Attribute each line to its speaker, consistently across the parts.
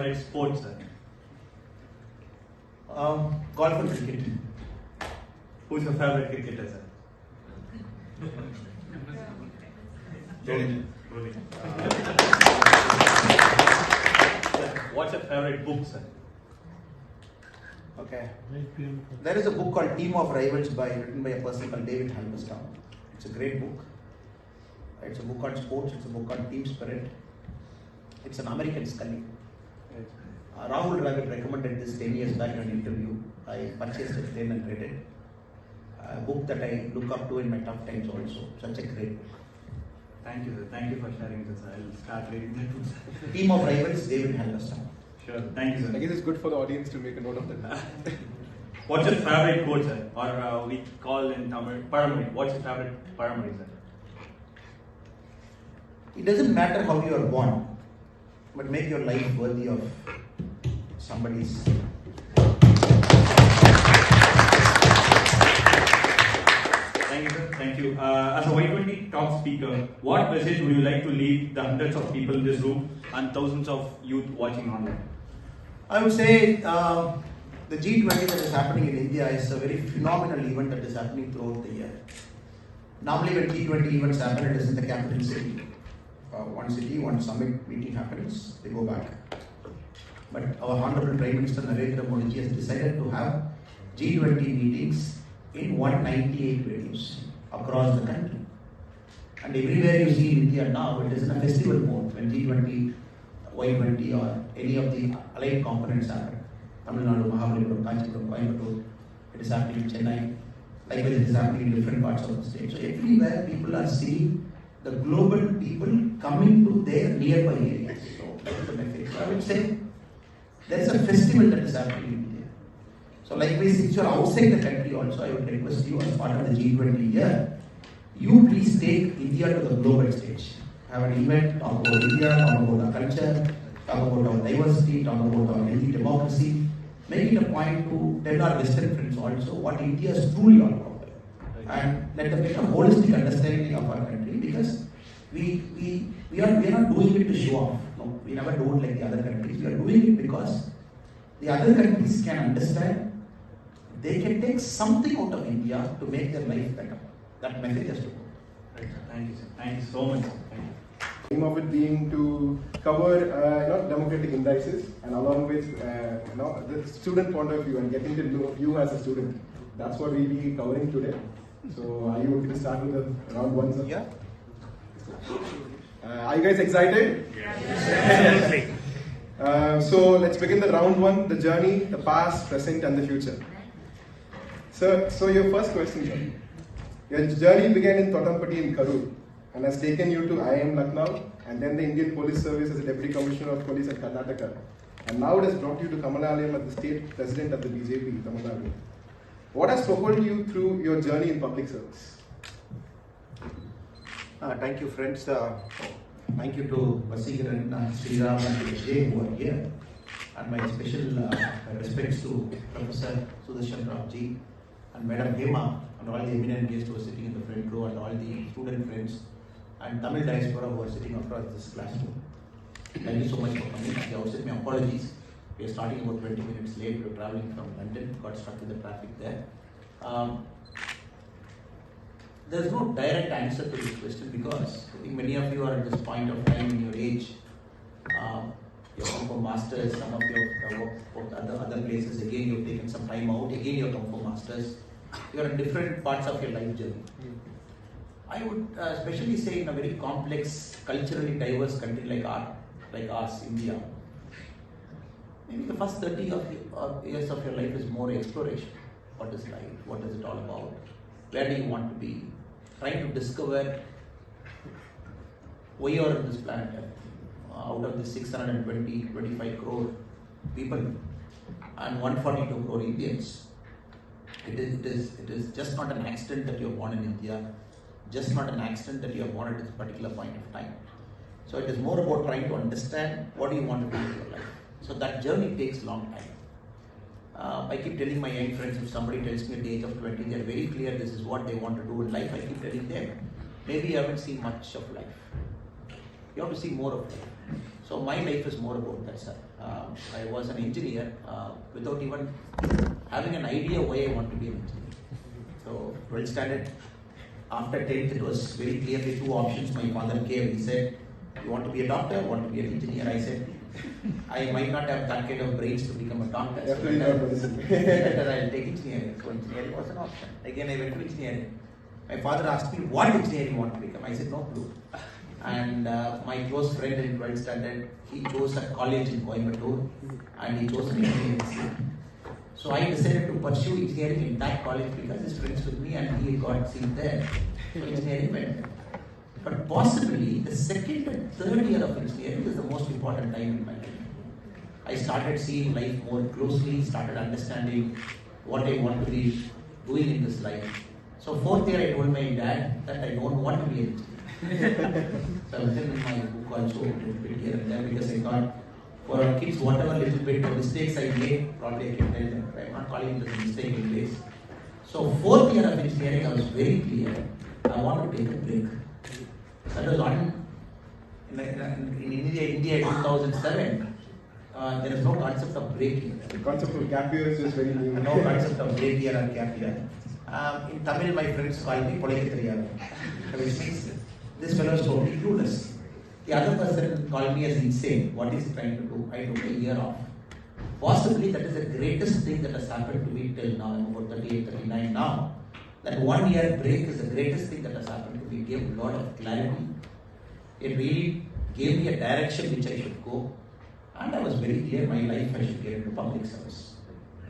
Speaker 1: Favorite sports, sir?
Speaker 2: Golf and cricket.
Speaker 1: Who's your favorite cricketer, sir? Rohit. What's your favorite book, sir?
Speaker 2: Okay. There is a book called Team of Rivals written by a person called David Halberstam. It's a great book. It's a book on sports. It's a book on team spirit. It's an American study. Rahul Dravid recommended this 10 years back in an interview. I purchased it then and read it. A book that I look up to in my tough times also. Such a great book.
Speaker 1: Thank you, sir. Thank you for sharing this. I'll start reading that book, sir.
Speaker 2: Team of Rivals, David Halberstam.
Speaker 1: Sure. Thank you, sir.
Speaker 3: I guess it's good for the audience to make a note of that.
Speaker 1: What's your favorite quote, sir? Or we call in Tamil, Paramari. What's your favorite Paramari, sir?
Speaker 2: It doesn't matter how you are born, but make your life worthy of somebody's.
Speaker 1: Thank you, sir. Thank you. As a Y20 talk speaker, what message would you like to leave the hundreds of people in this room and thousands of youth watching online?
Speaker 2: I would say the G20 that is happening in India is a very phenomenal event that is happening throughout the year. Normally when G20 events happen, it is in the capital city. One city, one summit meeting happens, they go back. But our Honorable Prime Minister Narendra Modi has decided to have G20 meetings in 198 venues across the country. And everywhere you see in India now, it is in a festival mode when G20, Y20 or any of the allied components happen. Tamilnadu, Bharatiya, Coimbatore, it is happening in Chennai. Likewise, it is happening in different parts of the state. So everywhere people are seeing the global people coming to their nearby areas. So that is the message. So I would say there is a festival that is happening in India. So likewise, if you are outside the country also, I would request you as part of the G20 year, you please take India to the global stage. Have an event, talk about India, talk about our culture, talk about our diversity, talk about our healthy democracy. Make it a point to tell our Western friends also what India is truly all about. And let them get a holistic understanding of our country, because we are not doing it to show off. No, we never do it like the other countries. We are doing it because the other countries can understand they can take something out of India to make their life better. That message has to go.
Speaker 1: Right, sir. Thank you, sir. Thank you so much, sir. Thank you.
Speaker 3: The aim of it being to cover democratic indices and along with the student point of view and getting to know you as a student. That's what we'll be covering today. So are you okay to start with the round one, sir?
Speaker 2: Yeah.
Speaker 3: Are you guys excited?
Speaker 1: Yes.
Speaker 3: So let's begin the round one, the journey, the past, present and the future. So your first question, sir. Your journey began in Totampati in Karur and has taken you to IIM Lucknow and then the Indian Police Service as a Deputy Commissioner of Police at Karnataka. And now it has brought you to Kamalalayam as the State President of the BJP, Tamilnadu. What has propelled you through your journey in public service?
Speaker 2: Thank you, friends. Thank you to Vasigaran, Sriram and Jay who are here. And my special respects to Professor Sudarshan Ramji and Madam Hema and all the eminent guests who are sitting in the front row and all the student friends and Tamil diaspora who are sitting across this classroom. Thank you so much for coming. At the outset, my apologies. We are starting about 20 minutes late. We were traveling from London, got stuck in the traffic there. There is no direct answer to this question because I think many of you are at this point of time in your age. You have come for masters, some of you have worked other places. Again, you have taken some time out. Again, you have come for masters. You are in different parts of your life journey. I would especially say in a very complex, culturally diverse country like ours, India. Maybe the first 30 years of your life is more exploration. What is life? What is it all about? Where do you want to be? Trying to discover why you are on this planet Earth. Out of the 625 crore people and 142 crore Indians, it is just not an accident that you are born in India, just not an accident that you are born at this particular point of time. So it is more about trying to understand what do you want to do with your life. So that journey takes a long time. I keep telling my young friends, if somebody tells me at the age of 20, they are very clear this is what they want to do in life, I keep telling them, maybe you haven't seen much of life. You have to see more of life. So my life is more about that, sir. I was an engineer without even having an idea why I want to be an engineer. So 12th standard, after 10th, it was very clearly two options my father gave. He said, you want to be a doctor, want to be an engineer? I said, I might not have that kind of brains to become a doctor. So better I'll take engineering. So engineering was an option. Again, I went to engineering. My father asked me, what engineering you want to become? I said, no clue. And my close friend in 12th standard, he chose a college in Coimbatore and he chose an engineering seat. So I decided to pursue engineering in that college because his friends with me and he got seat there. So engineering went there. But possibly the second and third year of engineering is the most important time in my life. I started seeing life more closely, started understanding what I want to be doing in this life. So fourth year I told my dad that I don't want to be an engineer. So I was in my book also a little bit here and there because I thought for our kids whatever little bit of mistakes I made, probably I can tell them. I'm not calling it a mistake in place. So fourth year of engineering I was very clear. I want to take a break. That was on in India 2007. There is no concept of break here.
Speaker 3: The concept of gap year is just very new.
Speaker 2: No concept of break year or gap year. In Tamil, my friends call me Polikathriya, which means this fellow is totally clueless. The other person called me as insane. What is he trying to do? I took a year off. Possibly that is the greatest thing that has happened to me till now. I'm about 38, 39 now. That 1 year break is the greatest thing that has happened to me. It gave a lot of clarity. It really gave me a direction which I should go. And I was very clear my life I should get into public service.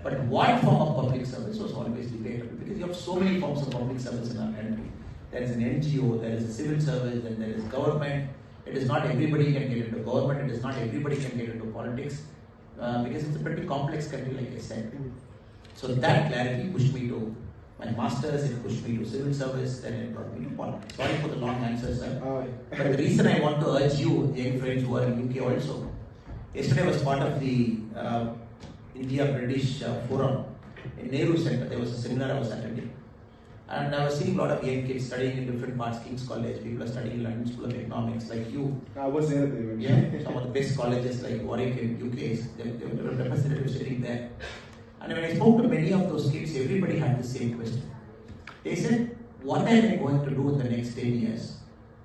Speaker 2: But what form of public service was always debatable because you have so many forms of public service in our country. There is an NGO, there is a civil service, and there is government. It is not everybody can get into government, it is not everybody can get into politics because it's a pretty complex country like I said. So that clarity pushed me to my masters, it pushed me to civil service, then it brought me to politics. Sorry for the long answer, sir. But the reason I want to urge you, young friends who are in UK also, yesterday I was part of the India-British forum in Nehru Center. There was a seminar I was attending. And I was seeing a lot of young kids studying in different parts, King's College, people are studying in London School of Economics like you.
Speaker 3: I was there.
Speaker 2: Yeah, some of the best colleges like Warwick in UK, they were representatives sitting there. And when I spoke to many of those kids, everybody had the same question. They said, what am I going to do in the next 10 years?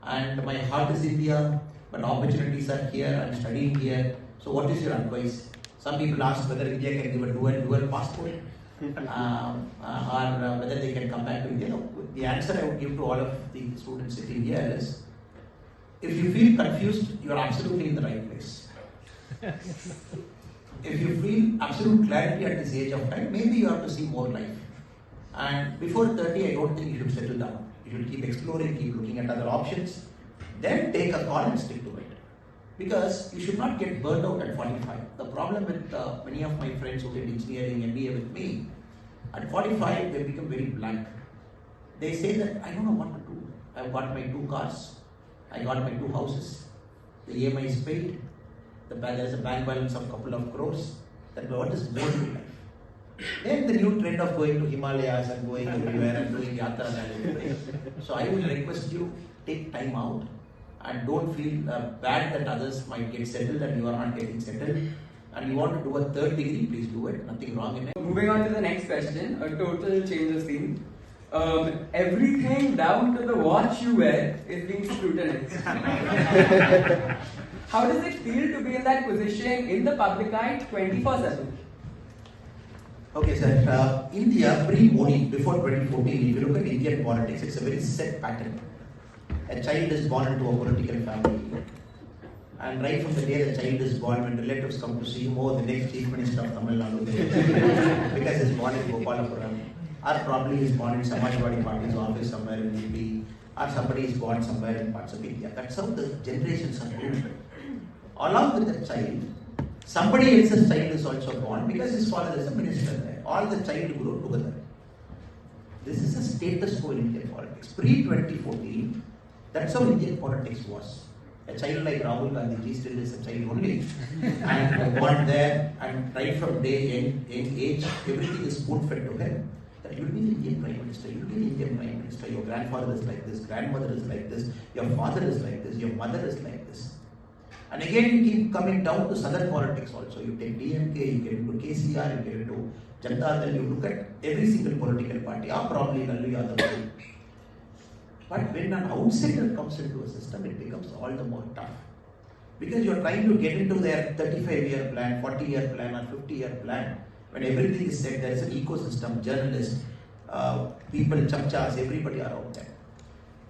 Speaker 2: And my heart is India, but opportunities are here, I'm studying here. So what is your advice? Some people ask whether India can give a dual passport or whether they can come back to India. No, the answer I would give to all of the students sitting here is, if you feel confused, you are absolutely in the right place. If you feel absolute clarity at this age of time, maybe you have to see more life. And before 30, I don't think you should settle down. You should keep exploring, keep looking at other options, then take a call and stick to it. Because you should not get burned out at 45. The problem with many of my friends who did engineering and MBA with me, at 45 they become very blank. They say that I don't know what to do. I've got my 2 cars, I got my 2 houses, the EMI is paid, there is a bank balance of a couple of crores, then what is more to life? Then the new trend of going to Himalayas and going everywhere and doing yatra and everything. So I will request you, take time out and don't feel bad that others might get settled and you are not getting settled. And you want to do a 3rd degree, please do it, nothing wrong in it.
Speaker 4: Moving on to the next question, a total change of scene. Everything down to the watch you wear is being scrutinized. How does it feel to be in that position in the public eye 24/7?
Speaker 2: Okay, sir. India pre-Modi, before 2014, if you look at Indian politics, it's a very set pattern. A child is born into a political family, and right from the day the child is born, when relatives come to see him, oh, the next chief minister of Tamilnadu, because he's born in Gopalapuram, or probably he's born in Samajwadi Party's office somewhere in UP, or somebody is born somewhere in parts of India. That's how the generations are built. Along with the child, somebody else's child is also born because his father is a minister there. All the child grow together. This is a status quo in Indian politics. Pre-2014, that's how Indian politics was. A child like Rahul Gandhi still is a child only, and born there, and right from young age, everything is spoon-fed to him. That you'll be the Indian Prime Minister, you'll be the Indian Prime Minister, your grandfather is like this, grandmother is like this, your father is like this, your mother is like this. And again, you keep coming down to southern politics also. You take DMK, you get into KCR, you get into Janata, then you look at every single political party, probably Lalu Yadav. But when an outsider comes into a system, it becomes all the more tough. Because you are trying to get into their 35-year plan, 40-year plan, or 50-year plan. When everything is said, there is an ecosystem, journalists, people, chamchas, everybody are out there.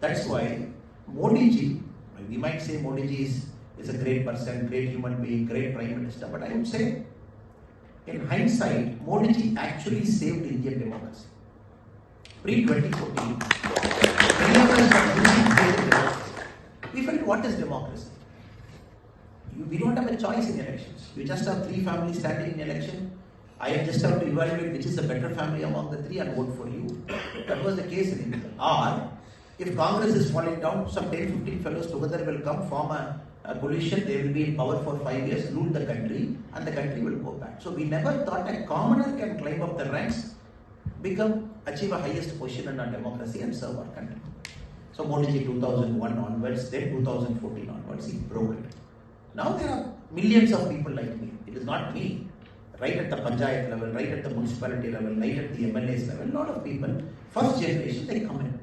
Speaker 2: That's why Modi ji, we might say Modi ji is a great person, great human being, great prime minister, but I would say, in hindsight, Modi ji actually saved Indian democracy. Pre-2014, we felt, what is democracy? We don't have a choice in elections. You just have three families standing in election. I just have to evaluate which is the better family among the three and vote for you. That was the case in India. Or, if Congress is falling down, some 10-15 fellows together will come, form a coalition, they will be in power for 5 years, rule the country, and the country will go back. So we never thought a commoner can climb up the ranks, achieve a highest position in our democracy and serve our country. So Modi ji 2001 onwards, then 2014 onwards, he broke it. Now there are millions of people like me. It is not me. Right at the panchayat level, right at the municipality level, right at the MLA's level, a lot of people, first generation, they come in.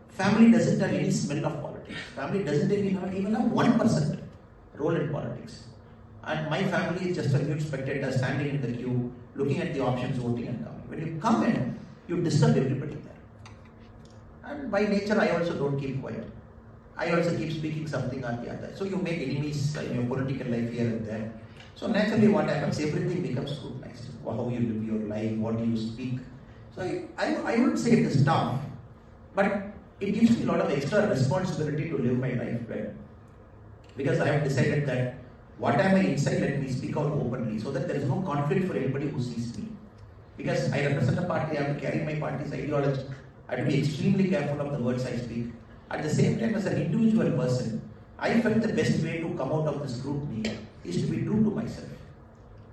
Speaker 2: Family doesn't have any smell of politics. Family doesn't even have 1% role in politics. And my family is just a mute spectator standing in the queue, looking at the options, voting and coming. When you come in, you disturb everybody there. And by nature, I also don't keep quiet. I also keep speaking something or the other. So you make enemies in your political life here and there. So naturally what happens, everything becomes scrutinized. How you live your life, what do you speak. So I wouldn't say it is tough, but it gives me a lot of extra responsibility to live my life well. Because I have decided that what am I inside, let me speak out openly so that there is no conflict for anybody who sees me. Because I represent a party, I have to carry my party's ideology. I have to be extremely careful of the words I speak. At the same time, as an individual person, I felt the best way to come out of this scrutiny is to be true to myself.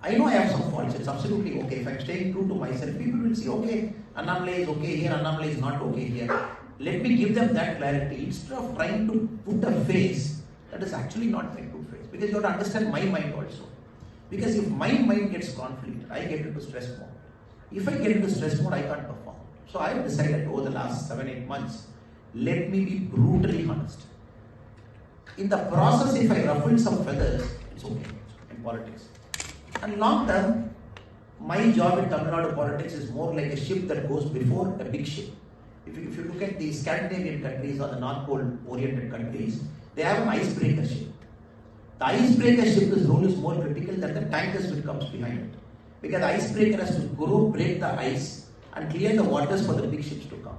Speaker 2: I know I have some faults, it's absolutely okay. If I'm staying true to myself, people will say, okay, Annamalai is okay here, Annamalai is not okay here. Let me give them that clarity instead of trying to put a face that is actually not my true face. Because you have to understand my mind also. Because if my mind gets conflict, I get into stress mode. If I get into stress mode, I can't perform. So I have decided over the last 7-8 months, let me be brutally honest. In the process, if I ruffle some feathers, it's okay in politics. And long term, my job in Tamilnadu politics is more like a ship that goes before a big ship. If you look at the Scandinavian countries or the North Pole oriented countries, they have an icebreaker ship. The icebreaker ship's role is more critical than the tankers which comes behind it. Because the icebreaker has to go break the ice and clear the waters for the big ships to come.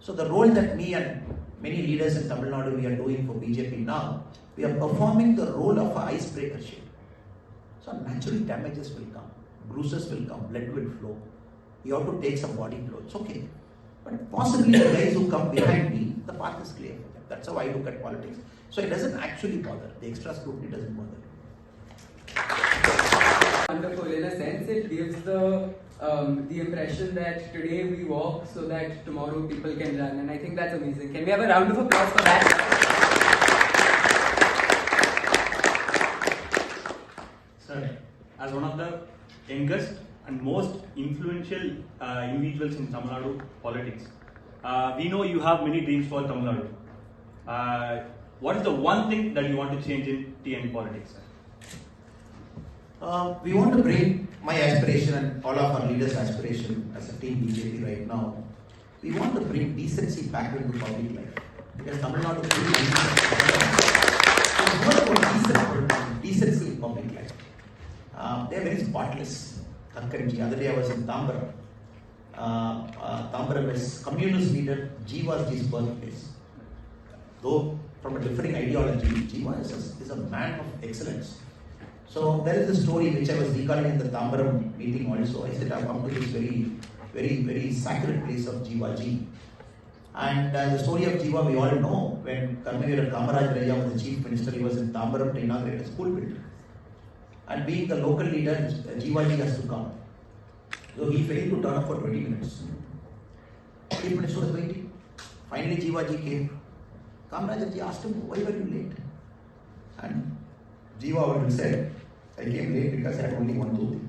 Speaker 2: So the role that me and many leaders in Tamil Nadu we are doing for BJP now, we are performing the role of an icebreaker ship. So natural damages will come, bruises will come, blood will flow. You have to take some body blows. It's okay. But possibly the guys who come behind me, the path is clear for them. That's how I look at politics. So it doesn't actually bother. The extra scrutiny doesn't bother.
Speaker 4: Wonderful. In a sense, it gives the impression that today we walk so that tomorrow people can run, and I think that's amazing. Can we have a round of applause for that?
Speaker 1: Sir, as one of the youngest and most influential individuals in Tamil Nadu politics, we know you have many dreams for Tamil Nadu. What is the one thing that you want to change in TN politics, sir?
Speaker 2: We want to bring my aspiration and all of our leaders' aspiration as a team BJP right now. We want to bring decency back into public life. Because Tamil Nadu is more about decency in public life. They are very spotless. The other day I was in Tambaram. Tambaram is communist leader Jiva's birthplace. Though from a differing ideology, Jiva is a man of excellence. So there is a story which I was recalling in the Tambaram meeting also. I said I've come to this very sacred place of Jiva Ji. And the story of Jiva we all know. When Karmavira Kamaraj Raya was the chief minister, he was in Tambaram to inaugurate a school building. And being the local leader, Jiva Ji has to come. So he failed to turn up for 20 minutes. 8 minutes was waiting. Finally Jiva Ji came. Kamaraj Ji asked him, why were you late? And Jiva would have said, I came late because I had only one dhoti.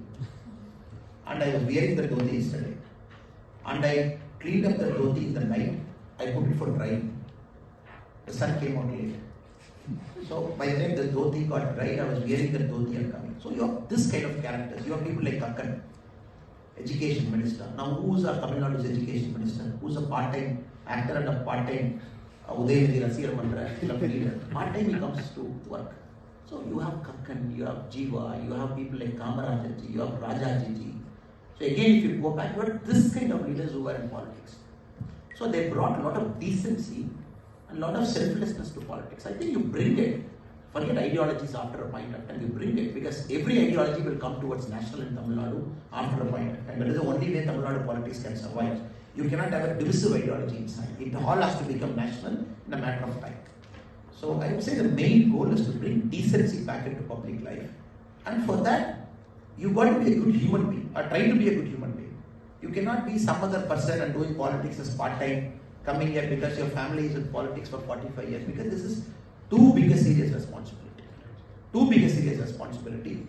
Speaker 2: And I was wearing the dhoti yesterday. And I cleaned up the dhoti in the night. I put it for drying. The sun came out late. So by the time the dhoti got dried, I was wearing the dhoti and coming. So you have this kind of characters. You have people like Kakkan, education minister. Now who's our Tamilnadu's education minister? Who's a part-time actor and a part-time Udayanidhi Rasiyar Mandra club leader? Part-time he comes to work. So you have Kakkan, you have Jiva, you have people like Kamarajaji, you have Rajaji. So again, if you go back, but this kind of leaders who were in politics. So they brought a lot of decency and a lot of selflessness to politics. I think you bring it, forget ideologies after a point of time, you bring it because every ideology will come towards national in Tamil Nadu after a point of time. That is the only way Tamil Nadu politics can survive. You cannot have a divisive ideology inside. It all has to become national in a matter of time. So I would say the main goal is to bring decency back into public life. And for that, you got to be a good human being, or try to be a good human being. You cannot be some other person and doing politics as part-time, coming here because your family is in politics for 45 years, because this is too big a serious responsibility. Too big a serious responsibility.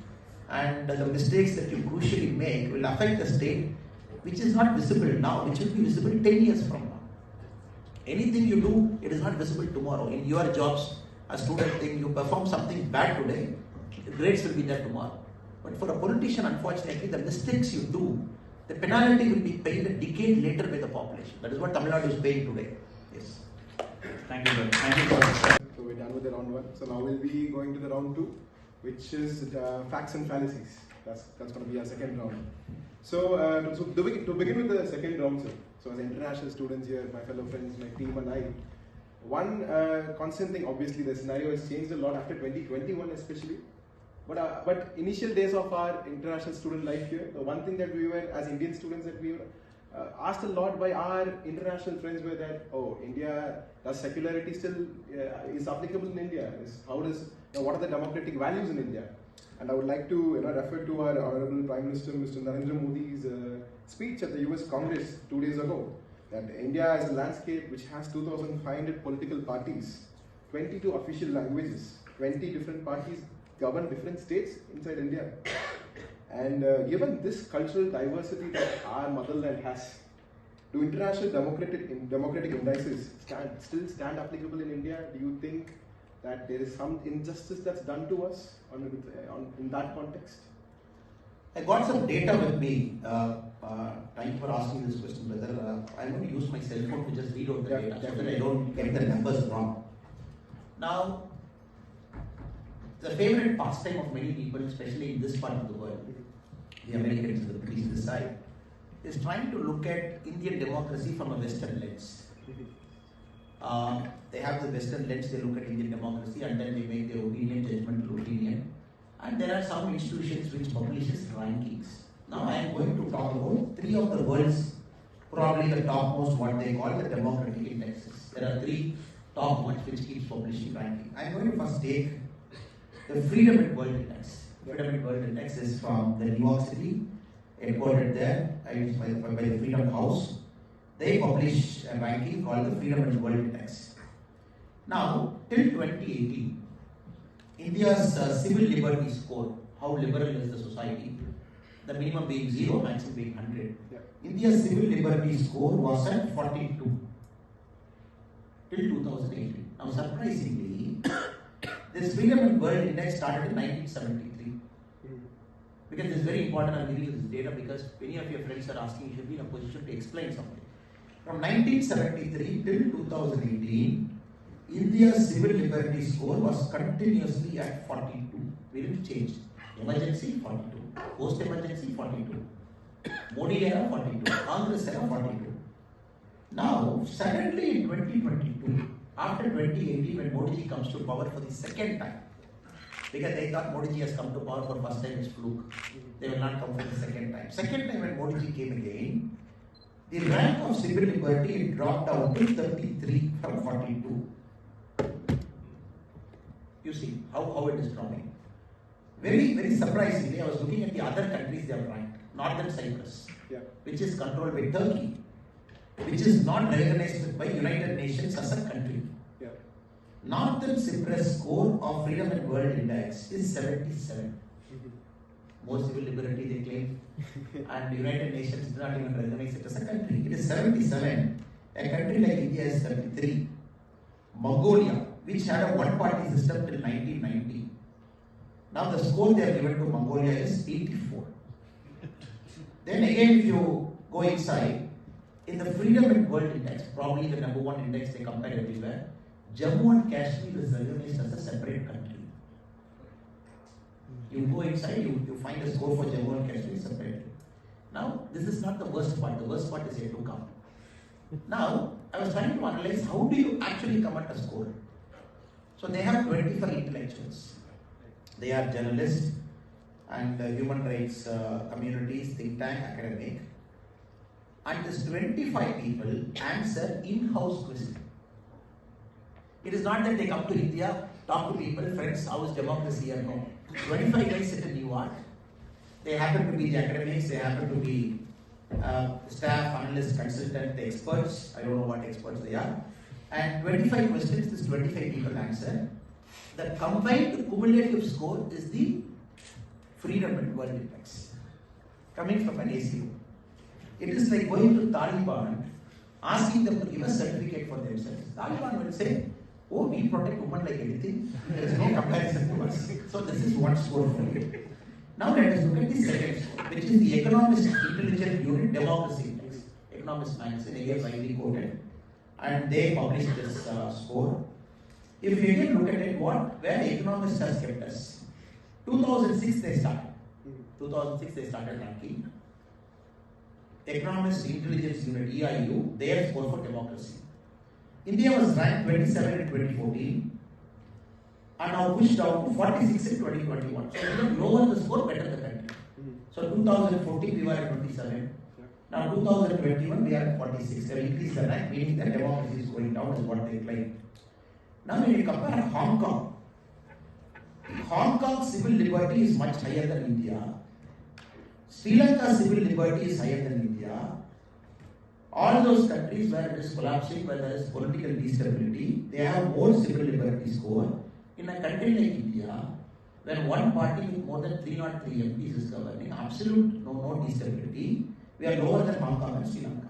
Speaker 2: And the mistakes that you crucially make will affect the state, which is not visible now, which will be visible 10 years from now. Anything you do, it is not visible tomorrow. In your jobs, a student thing, you perform something bad today, the grades will be there tomorrow. But for a politician, unfortunately, the mistakes you do, the penalty will be paid a decade later by the population. That is what Tamil Nadu is paying today. Yes.
Speaker 1: Thank you, sir. Thank you, sir.
Speaker 3: So we're done with the round one. So now we'll be going to the round two, which is facts and fallacies. That's going to be our second round. So, to begin with the second round, sir. So as international students here, my fellow friends, my team and I, one constant thing, obviously the scenario has changed a lot after 2021 especially. But initial days of our international student life here, the one thing that we were, as Indian students, that we were asked a lot by our international friends were that, oh, India, does secularity still is applicable in India? What are the democratic values in India? And I would like to refer to our Honorable Prime Minister, Mr. Narendra Modi's speech at the US Congress 2 days ago, that India is a landscape which has 2,500 political parties, 22 official languages, 20 different parties govern different states inside India. And given this cultural diversity that our motherland has, do international democratic indices still stand applicable in India? Do you think that there is some injustice that's done to us in that context?
Speaker 2: I got some data with me. Thank you for asking this question, brother. I'm going to use my cell phone to just read out the data so that I don't get the numbers wrong. Now, the favorite pastime of many people, especially in this part of the world, the Americans and the British this side, is trying to look at Indian democracy from a Western lens. They have the Western lens, they look at Indian democracy and then they make their opinion, judgmental opinion. And there are some institutions which publishes rankings. Now I am going to talk about three of the world's, probably the topmost, what they call the democratic indexes. There are three top ones which keeps publishing ranking. I am going to first take the Freedom and World Index. Freedom and World Index is from the New York City, headquartered there by the Freedom House. They publish a ranking called the Freedom and World Index. Now, till 2018, India's civil liberty score, how liberal is the society, the minimum being 0, maximum being 100.
Speaker 3: Yeah.
Speaker 2: India's civil liberty score was at 42 till 2018. Now, surprisingly, this Freedom and World Index started in 1973. Because this is very important, I'm giving you this data because many of your friends are asking, you should be in a position to explain something. From 1973 till 2018, India's civil liberty score was continuously at 42. We didn't change. Emergency 42, post-emergency 42, Modi era 42, Congress era 42. Now, suddenly in 2022, after 2018 when Modi ji comes to power for the second time, because they thought Modi ji has come to power for first time, it's fluke. They will not come for the second time. Second time when Modi ji came again, the rank of civil liberty dropped down to 33 from 42. You see how it is dropping. Very, very surprisingly, I was looking at the other countries they have ranked. Northern Cyprus, which is controlled by Turkey, which is not recognized by United Nations as a country. Northern Cyprus score of Freedom and World Index is 77. More civil liberty they claim, and the United Nations do not even recognize it as a country. It is 77. A country like India is 73. Mongolia, which had a one-party system till 1990. Now the score they have given to Mongolia is 84. Then again, if you go inside, in the Freedom and World Index, probably the number one index they compare everywhere, Jammu and Kashmir is recognized as a separate country. You go inside, you find a score for Jammu and Kashmir separately. Now, this is not the worst part. The worst part is yet to come. Now, I was trying to analyze how do you actually come at a score. So they have 25 intellectuals. They are journalists and human rights communities, think tank, academic. And this 25 people answer in-house questions. It is not that they come to India, talk to people, friends, how is democracy or no. 25 guys sit in New York. They happen to be the academics, they happen to be staff, analysts, consultants, experts. I don't know what experts they are. And 25 questions, this 25 people answer. The combined cumulative score is the Freedom and World Index, coming from an ACO. It is like going to Taliban, asking them to give a certificate for themselves. Taliban will say, oh, we protect women like anything. There is no comparison to us. So this is one score for you. Now let us look at the second score, which is the Economist Intelligence Unit Democracy Index. Economist magazine, again widely quoted. And they published this score. If you again look at it, where the Economist has kept us. 2006 they started. 2006 they started ranking. Economist Intelligence Unit, EIU, their score for democracy. India was ranked 27 in 2014 and now pushed down to 46 in 2021. So even lower the score, better the country. So 2014 we were at 27. Now 2021 we are at 46. They increased the rank, meaning that democracy is going down is what they claim. Now when you compare Hong Kong, Hong Kong's civil liberty is much higher than India. Sri Lanka's civil liberty is higher than India. All those countries where it is collapsing, where there is political instability, they have more civil liberty score. In a country like India, when one party with more than 303 MPs is governing, absolute no instability, we are lower than Hong Kong and Sri Lanka.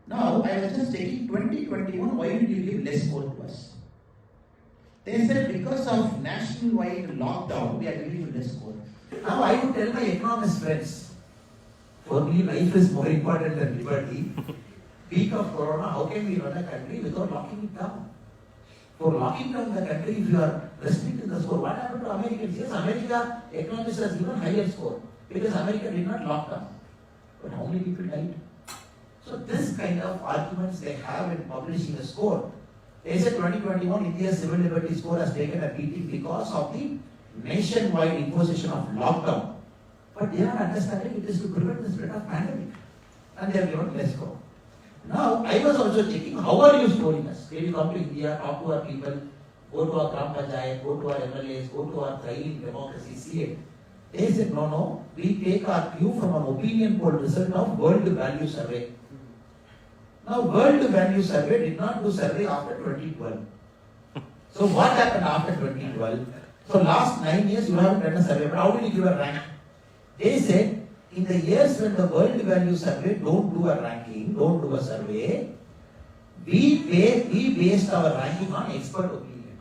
Speaker 2: Now, I was just taking 2021, why did you give less score to us? They said because of nationwide lockdown, we are giving you less score. Now, I would tell my economist friends, for me, life is more important than liberty. Peak of Corona, how can we run a country without locking it down? For locking down the country, if you are restricting the score, what happened to Americans? Yes, America, economists has given higher score because America did not lock down. But how many people died? So this kind of arguments they have in publishing a score. They said 2021 India's civil liberty score has taken a beating because of the nationwide imposition of lockdown. But they are not understanding it is to prevent the spread of pandemic. And they have given less score. Now, I was also checking, how are you scoring us? When you come to India, talk to our people, go to our Gram Panchayat, go to our MLAs, go to our thriving democracy, see it. They said, no, we take our cue from an opinion poll result of World Value Survey. Now, World Value Survey did not do survey after 2012. So, what happened after 2012? So, last 9 years you haven't done a survey, but how did you give a rank? They said, in the years when the World Value Survey don't do a ranking, don't do a survey, we based our ranking on expert opinion.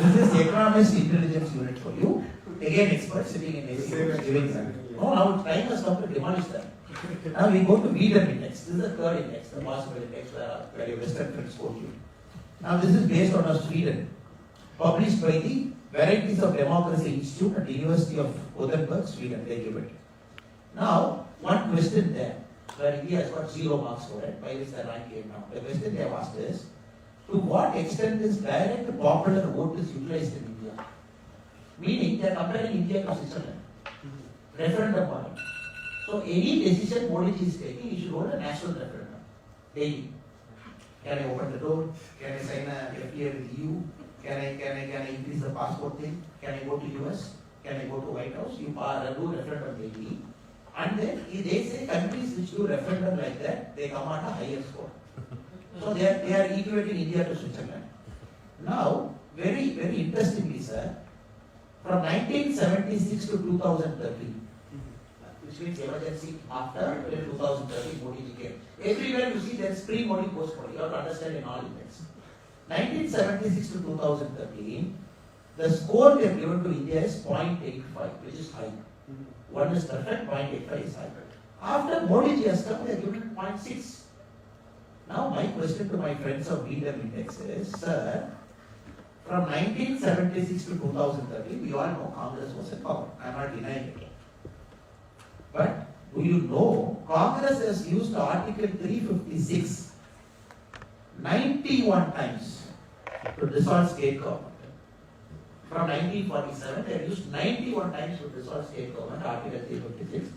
Speaker 2: This is Economist Intelligence Unit for you. Again, experts sitting in AC giving ranking. No, now time has come to demolish that. Now we go to Freedom Index. This is the third index, the possible index where your Western friends quote you. Now this is based on Sweden, published by the Varieties of Democracy Institute at the University of Gothenburg, Sweden. They give it. Now, one question there, where India has got 0 marks for it, by which the rank came down. The question they have asked is, to what extent is direct popular vote is utilized in India? Meaning, they are comparing India to Switzerland. Referendum on it. So, any decision Modi is taking, he should hold a national referendum. Daily. Can I open the door? Can I sign a FTA with EU? Can I increase the passport thing? Can I go to US? Can I go to White House? You do referendum daily. And then they say countries which do referendum like that, they come at a higher score. So they are equating India to Switzerland. Now, very, very interestingly, sir, from 1976 to 2013, which means emergency after 2013, Modi ji came. Everywhere you see there's pre-Modi, post-Modi. You have to understand in all events. 1976 to 2013, the score they have given to India is 0.85, which is high. One is perfect, 0.85 is high. After Modi ji has come, they have given 0.6. Now my question to my friends of Freedom Index is, sir, from 1976 to 2013, we all know Congress was in power. I am not denying it. But do you know Congress has used Article 356 91 times to dissolve state government. From 1947, they have used 91 times to dissolve state government, Article 356.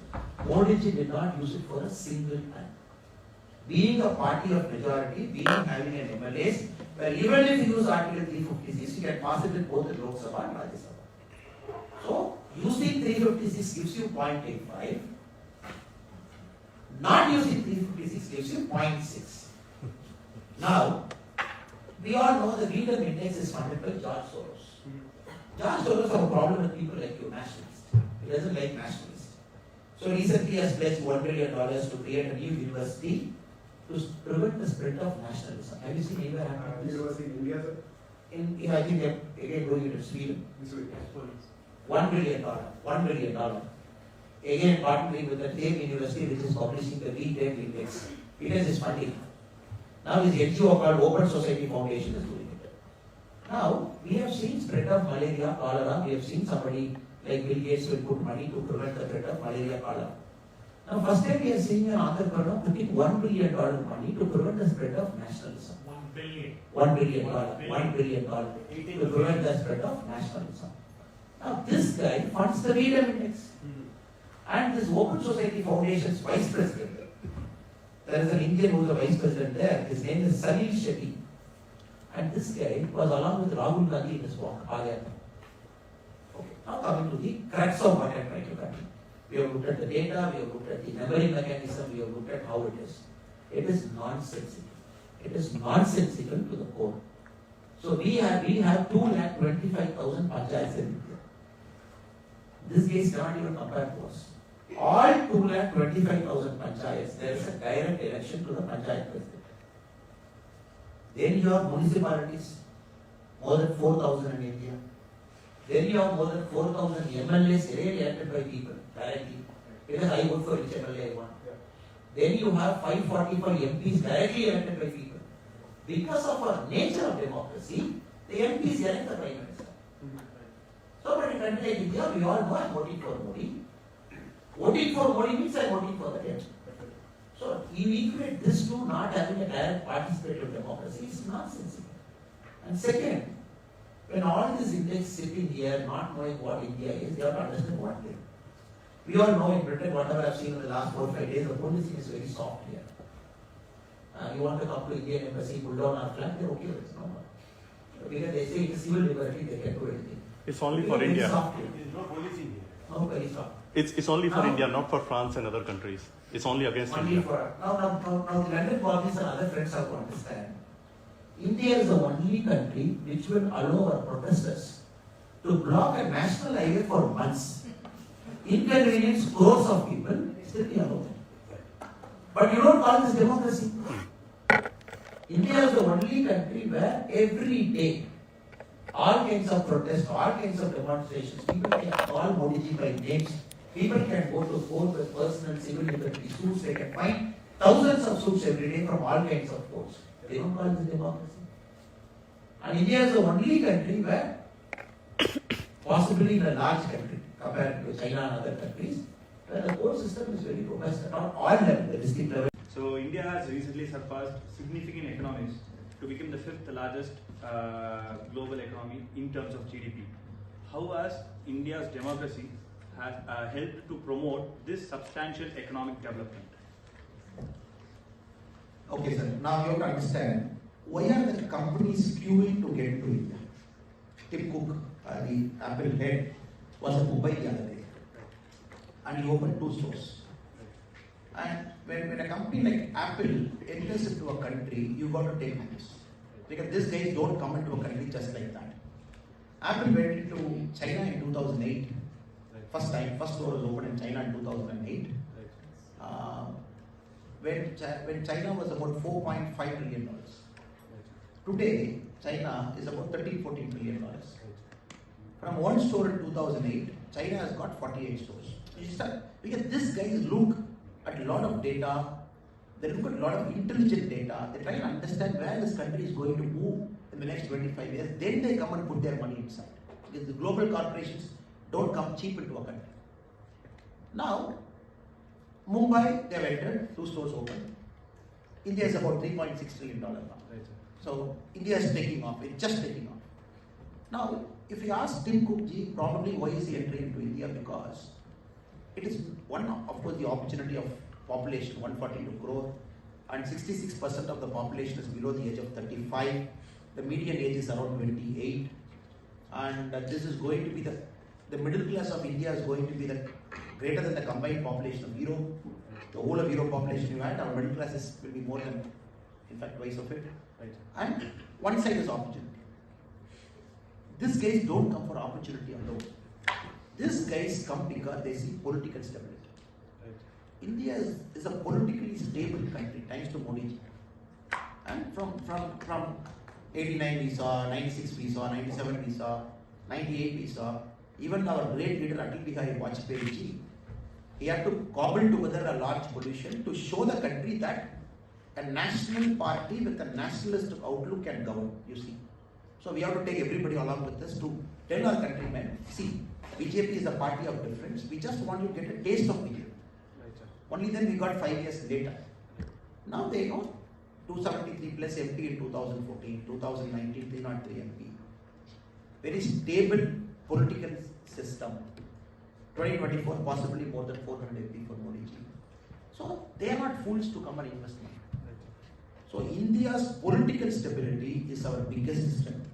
Speaker 2: Modi ji did not use it for a single time. Being a party of majority, being having an MLAs, well, even if you use Article 356, you can pass it in both the Lok Sabha and Rajya Sabha. So, using 356 gives you 0.85. Not using 356 gives you 0.6. Now, we all know the Freedom Index is funded by George Soros. George Soros has a problem with people like you, nationalists. He doesn't like nationalists. So recently he has pledged $1 billion to create a new university to prevent the spread of nationalism. Have you seen anywhere happening?
Speaker 3: University in India, sir?
Speaker 2: I think they're again doing it in Sweden. $1 billion. $1 billion. Again, partnering with the same university which is publishing the Freedom Index. It is funding. Now this NGO called Open Society Foundation is doing it. Now, we have seen spread of malaria, cholera. We have seen somebody like Bill Gates will put money to prevent the spread of malaria, cholera. Now, first time we are seeing an entrepreneur putting $1 billion money to prevent the spread of nationalism. $1 billion. $1 billion. $1 billion to prevent the spread of nationalism. Now, this guy funds the Freedom Index. And this Open Society Foundation's vice president, there is an Indian who is a vice president there, his name is Salil Shetty. And this guy was along with Rahul Gandhi in his walk, Bharatiya. Okay, now coming to the crux of what I am trying to convey. We have looked at the data, we have looked at the memory mechanism, we have looked at how it is. It is nonsensical. It is nonsensical to the core. So we have 225,000 panchayats in India. This case cannot even compare to us. All 225,000 panchayats, there is a direct election to the panchayat president. Then you have municipalities, more than 4,000 in India. Then you have more than 4,000 MLAs really elected by people directly. Because I vote for each MLA I want. Then you have 545 MPs directly elected by people. Because of our nature of democracy, the MPs elect the Prime Minister. So, but in country like India, we all know I am voting for Modi. Voting for Modi means I am voting for the dead. So, you equate this to not having a direct participative democracy is nonsensical. And second, when all these Indians sitting here not knowing what India is, they have to understand one thing. We all know in Britain, whatever I have seen in the last 4 or 5 days, the policing is very soft here. You want to come to Indian embassy, pull down our flag, they are okay with it. No. Because they say it is civil liberty, they can do anything.
Speaker 1: It's only for India.
Speaker 5: There is no policing here.
Speaker 2: No, very soft.
Speaker 1: It's only for India, not for France and other countries. It's only against
Speaker 2: Only
Speaker 1: India.
Speaker 2: for now, the London bodies and other friends have to understand. India is the only country which will allow our protesters to block a national highway for months, inconvenience crores of people, still we allow them. But you don't call this democracy. India is the only country where every day all kinds of protests, all kinds of demonstrations, people can call Modi ji by names. People can go to court with personal civil liberty suits. They can find thousands of suits every day from all kinds of courts. They don't call this democracy. And India is the only country where, possibly in a large country compared to China and other countries, where the court system is very robust at all levels, the district level.
Speaker 1: So India has recently surpassed significant economies to become the 5th largest global economy in terms of GDP. How has India's democracy has helped to promote this substantial economic development?
Speaker 2: Okay, sir. Now you have to understand, why are the companies queuing to get into India? Tim Cook, the Apple head, was in Mumbai the other day, and he opened 2 stores. And when a company like Apple enters into a country, you got to take notice. Because these guys don't come into a country just like that. Apple went into China in 2008. First time, first store was opened in China in 2008. When China was about $4.5 trillion. Today, China is about $13-14 trillion. From one store in 2008, China has got 48 stores. Because these guys look at a lot of data, they look at a lot of intelligent data, they try to understand where this country is going to move in the next 25 years, then they come and put their money inside. Because the global corporations don't come cheap into a country. Now, Mumbai, they have entered, 2 stores open. India is about $3.6 trillion now. So, India is taking off, it's just taking off. Now, if you ask Tim Cook ji, probably why is he entering into India? Because it is one, of course, the opportunity of population, 142 crore, and 66% of the population is below the age of 35. The median age is around 28, and this is going to be the middle class of India is going to be the greater than the combined population of Europe. The whole of Europe population you had, our middle classes will be more than, in fact, twice of it. And one side is opportunity. These guys don't come for opportunity alone. These guys come because they see political stability. India is a politically stable country, thanks to Modi ji. And from 89 we saw, 96 we saw, 97 we saw, 98 we saw, even our great leader Atal Bihari Vajpayee ji, he had to cobble together a large coalition to show the country that a national party with a nationalist outlook can govern, you see. So we have to take everybody along with us to tell our countrymen, see, BJP is a party of difference, we just want to get a taste of BJP. Only then we got 5 years later. Now they know 273 plus MP in 2014, 2019 303 MP. Very stable political system. 2024 possibly more than 400 MP for Modi ji. So they are not fools to come and invest money. So India's political stability is our biggest strength.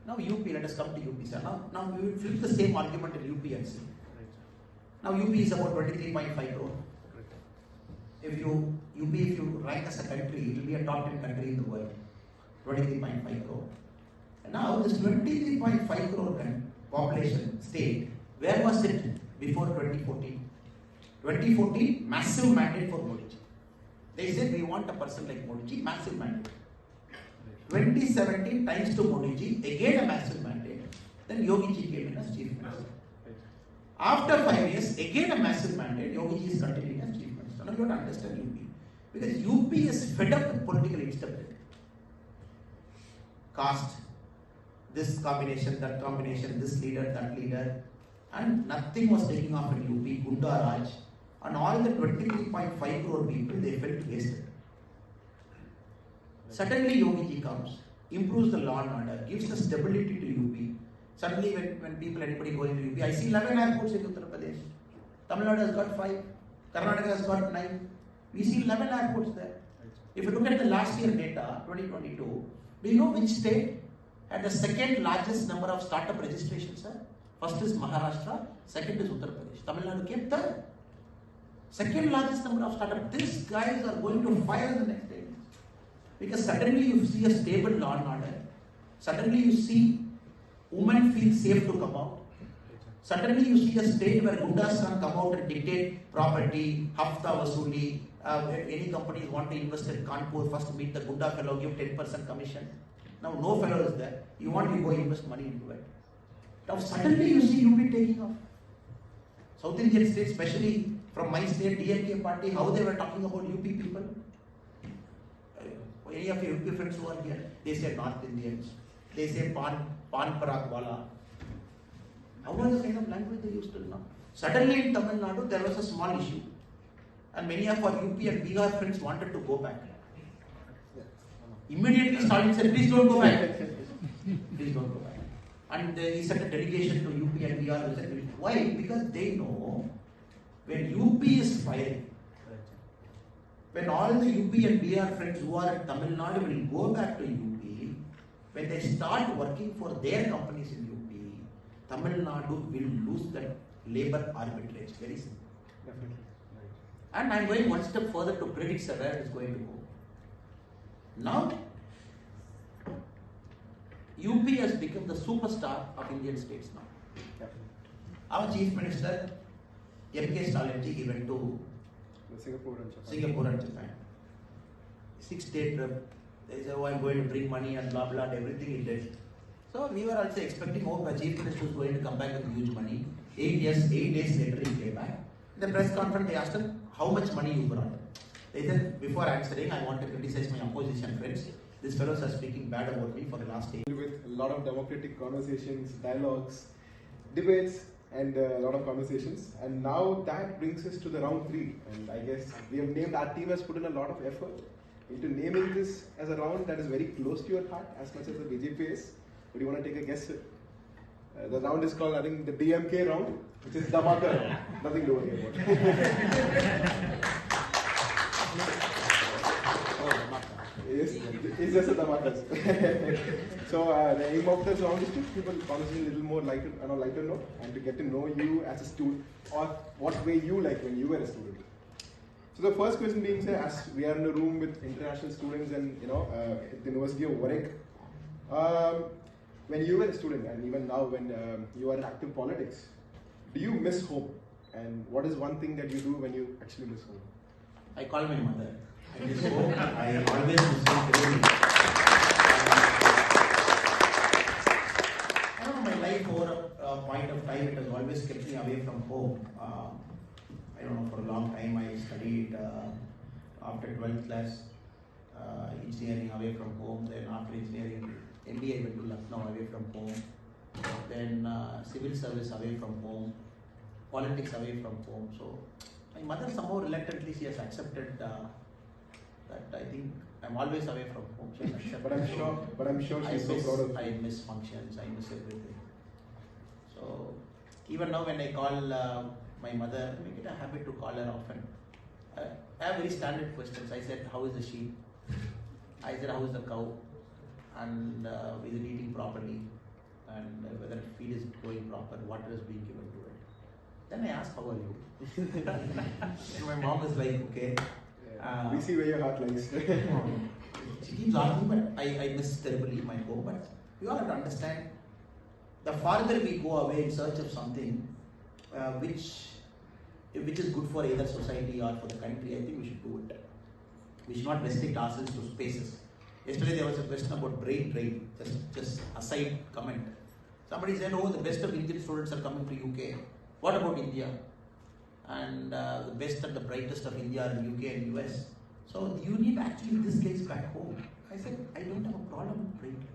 Speaker 2: Now UP, let us come to UP, sir. Now we will flip the same argument in UP and see. Now UP is about 23.5 crore. If you rank as a country, it will be a top 10 country in the world. 23.5 crore. And now this 23.5 crore population state, where was it before 2014? 2014, massive mandate for Modi ji. They said we want a person like Modi ji, massive mandate. 2017, thanks to Modi ji, again a massive mandate. Then Yogi ji came in as chief minister. After 5 years, again a massive mandate, Yogi ji is continuing as chief minister. Now you have to understand UP. Because UP is fed up with political instability. Caste, this combination, that combination, this leader, that leader. And nothing was taking off in UP, Gunda Raj. And all the 23.5 crore people, they felt wasted. Suddenly Yogi ji comes, improves the law and order, gives the stability to UP. Suddenly when people, anybody going to UP, I see 11 airports in Uttar Pradesh. Tamilnadu has got 5, Karnataka has got 9. We see 11 airports there. If you look at the last year data, 2022, do you know which state had the second largest number of startup registrations, sir? First is Maharashtra, second is Uttar Pradesh. Tamilnadu came third. Second largest number of startups. These guys are going to fire the next day. Because suddenly you see a stable law and order. Suddenly you see women feel safe to come out. Suddenly you see a state where Gundas can come out and dictate property, hafta vasuli. Any companies want to invest in Kanpur, first meet the Gunda fellow, give 10% commission. Now no fellow is there. You want to go invest money into it. Now suddenly you see UP taking off. South Indian states, especially from my state, DMK party, how they were talking about UP people. Any of your UP friends who are here, they say North Indians. They say Pan Parak Wala. How was the kind of language they used till now? Suddenly in Tamil Nadu, there was a small issue. And many of our UP and Bihar friends wanted to go back. Immediately Stalin said, please don't go back. Please don't go back. And he sent a delegation to UP and Bihar. Why? Because they know when UP is firing, when all the UP and Bihar friends who are at Tamil Nadu will go back to UP, when they start working for their companies in UP, Tamil Nadu will lose that labor arbitrage. Very simple.
Speaker 3: Definitely.
Speaker 2: And I am going one step further to predict where it is going to go. Now, UP has become the superstar of Indian states now. Our Chief Minister, M.K. Stalin, he went to Singapore and Japan. 6-day trip. They said, oh, I'm going to bring money and blah blah, and everything he did. So we were also expecting, oh, the Chief Minister was going to come back with huge money. 8 days later he came back. In the press conference, they asked him, how much money you brought? They said, before answering, I want to criticize my opposition friends. These fellows are speaking bad about me for the last 8 years.
Speaker 3: With a lot of democratic conversations, dialogues, debates, and a lot of conversations. And now that brings us to the round 3. And I guess we have named, our team has put in a lot of effort into naming this as a round that is very close to your heart as much as the BJP is. But you want to take a guess? The round is called, I think, the DMK round, which is Dhamaka round. Nothing to worry about. Yes, it's just a Dhamaka. So the aim of this round is to keep a conversation a little more lighter note, and to get to know you as a student, or what way you like when you were a student. So the first question being, say, as we are in a room with international students and at the University of Warwick, when you were a student and even now when you are in active politics, do you miss home? And what is one thing that you do when you actually miss home?
Speaker 2: I call my mother. I miss home. I always miss home. I don't know, my life over a point of time, it has always kept me away from home. I don't know, for a long time I studied after 12th class engineering away from home. Then after engineering, MBA I went to Lucknow away from home. Then civil service away from home. Politics away from home. So my mother somehow reluctantly she has accepted that I think I'm always away from home.
Speaker 3: But I'm sure she's so proud of you.
Speaker 2: I miss functions. I miss everything. So even now when I call my mother, I make it a habit to call her often. I have very standard questions. I said, how is the sheep? I said, how is the cow? And is it eating properly? And whether feed is going proper, water is being given to it. Then I ask, how are you? And my mom is like, okay.
Speaker 3: We see where your heart lies.
Speaker 2: She keeps asking, but I miss terribly my home. But you all have to understand, the farther we go away in search of something which is good for either society or for the country, I think we should do it. We should not restrict ourselves to spaces. Yesterday there was a question about brain drain, just aside comment. Somebody said, oh, the best of Indian students are coming to UK. What about India? And the best and the brightest of India are in UK and US. So you need actually these guys back home. I said, I don't have a problem with brain drain.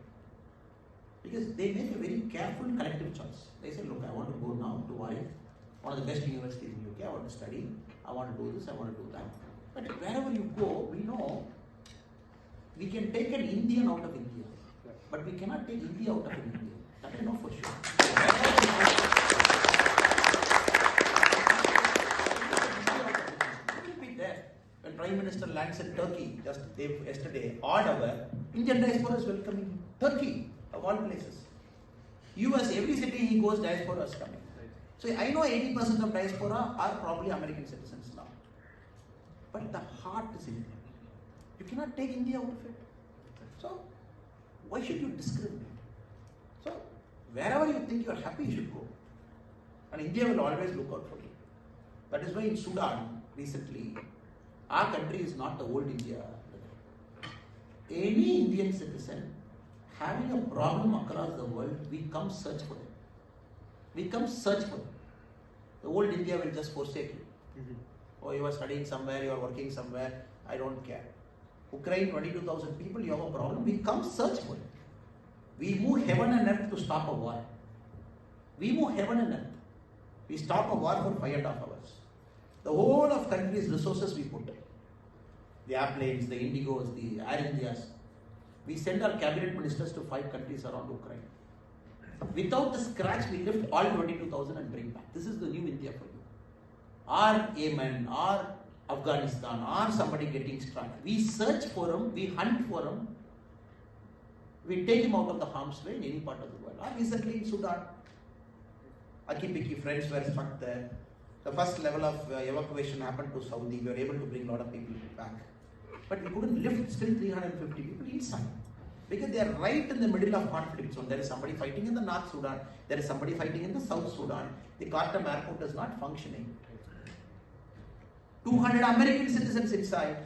Speaker 2: Because they make a very careful collective choice. They say, look, I want to go now to Warwick, one of the best universities in UK, I want to study, I want to do this, I want to do that. But wherever you go, we know we can take an Indian out of India, but we cannot take India out of India. That I know for sure. It will be there. When Prime Minister lands in Turkey just yesterday, odd hour, Indian diaspora is welcoming Turkey of all places. US, every city he goes, diaspora is coming. So I know 80% of diaspora are probably American citizens now. But the heart is Indian. You cannot take India out of it. So why should you discriminate? So wherever you think you are happy, you should go. And India will always look out for you. That is why in Sudan recently, our country is not the old India. Any Indian citizen having a problem across the world, we come search for them. We come search for them. The old India will just forsake you. Oh, you are studying somewhere, you are working somewhere, I don't care. Ukraine, 22,000 people, you have a problem, we come search for it. We move heaven and earth to stop a war. We move heaven and earth. We stop a war for 5.5 hours. The whole of country's resources we put. The airplanes, the Indigos, the Air Indias. We send our cabinet ministers to 5 countries around Ukraine. Without the scratch, we lift all 22,000 and bring back. This is the new India for you. Or Yemen, or Afghanistan, or somebody getting struck. We search for them, we hunt for them, we take him out of the harm's way in any part of the world. Or recently in Sudan, Aki-Piki friends were struck there. The first level of evacuation happened to Saudi. We were able to bring a lot of people back. But we couldn't lift still 350 people inside. Because they are right in the middle of conflict zone. There is somebody fighting in the North Sudan, there is somebody fighting in the South Sudan. The Khartoum airport is not functioning. 200 American citizens inside.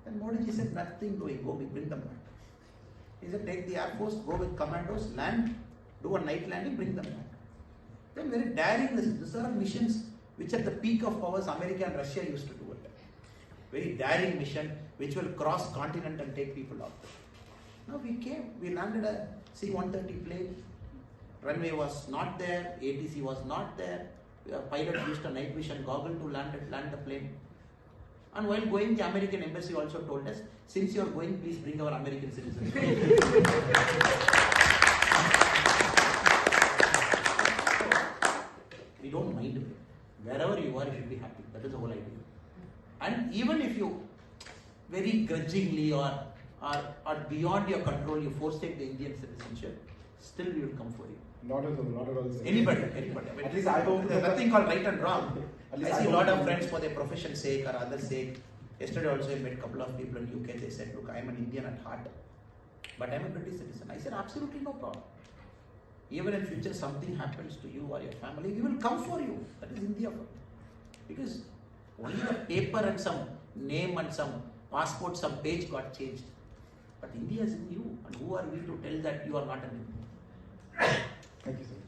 Speaker 2: Then Modi ji said, nothing doing, go, we bring them back. He said, take the Air Force, go with commandos, land, do a night landing, bring them back. Then very daring, these are missions which at the peak of powers, America and Russia used to do it. Very daring mission which will cross continent and take people out. Now we came, we landed a C-130 plane. Runway was not there, ATC was not there. A pilot used a night vision goggle to land the plane. And while going, the American embassy also told us, since you are going, please bring our American citizens. We don't mind it. Wherever you are, you should be happy. That is the whole idea. And even if you very grudgingly or beyond your control, you forsake the Indian citizenship, still we will come for you.
Speaker 3: Not at all. Sir.
Speaker 2: Anybody. I mean,
Speaker 3: At least I hope
Speaker 2: there's nothing called right and wrong. I see a lot of
Speaker 3: hope-
Speaker 2: friends for their profession's sake or other sake. Yesterday also I met a couple of people in UK. They said, look, I am an Indian at heart, but I am a British citizen. I said, absolutely no problem. Even in future something happens to you or your family, we will come for you. That is India for you. Because only the paper and some name and some passport, some page got changed. But India is in you. And who are we to tell that you are not an Indian?
Speaker 3: Thank you, sir.